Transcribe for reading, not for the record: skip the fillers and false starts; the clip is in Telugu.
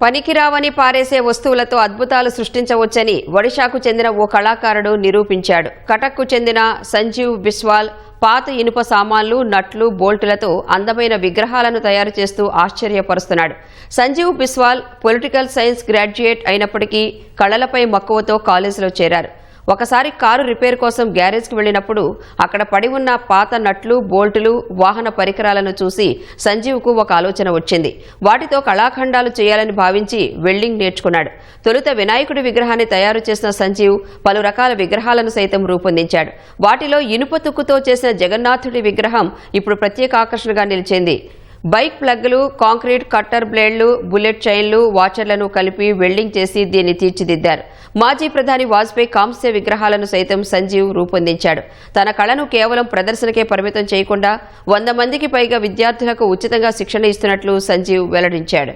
పనికిరావని పారేసే వస్తువులతో అద్భుతాలు సృష్టించవచ్చని ఒడిశాకు చెందిన ఓ కళాకారుడు నిరూపించాడు. కటక్కు చెందిన సంజీవ్ బిస్వాల్ పాత ఇనుప సామాన్లు, నట్లు, బోల్టులతో అందమైన విగ్రహాలను తయారు చేస్తూ ఆశ్చర్యపరుస్తున్నాడు. Sanjeev Biswal political science graduate అయినప్పటికీ కళలపై మక్కువతో కాలేజీలో చేరారు. ఒకసారి కారు రిపేర్ కోసం గ్యారేజ్కి వెళ్లినప్పుడు అక్కడ పడి ఉన్న పాత నట్లు, బోల్టులు, వాహన పరికరాలను చూసి సంజీవ్కు ఒక ఆలోచన వచ్చింది. వాటితో కళాఖండాలు చేయాలని భావించి వెల్డింగ్ నేర్చుకున్నాడు. తొలుత వినాయకుడి విగ్రహాన్ని తయారు చేసిన సంజీవ్ పలు రకాల విగ్రహాలను సైతం రూపొందించాడు. వాటిలో ఇనుప తుక్కుతో చేసిన జగన్నాథుడి విగ్రహం ఇప్పుడు ప్రత్యేక ఆకర్షణగా నిలిచింది. బైక్ ప్లగ్లు, కాంక్రీట్ కట్టర్ బ్లేడ్లు, బుల్లెట్ చైన్లు, వాచర్లను కలిపి వెల్డింగ్ చేసి దీన్ని తీర్చిదిద్దారు. మాజీ ప్రధాని వాజ్పేయి కాంస్య విగ్రహాలను సైతం సంజీవ్ రూపొందించాడు. తన కళను కేవలం ప్రదర్శనకే పరిమితం చేయకుండా 100 మందికి పైగా విద్యార్థులకు ఉచితంగా శిక్షణ ఇస్తున్నట్లు సంజీవ్ వెల్లడించాడు.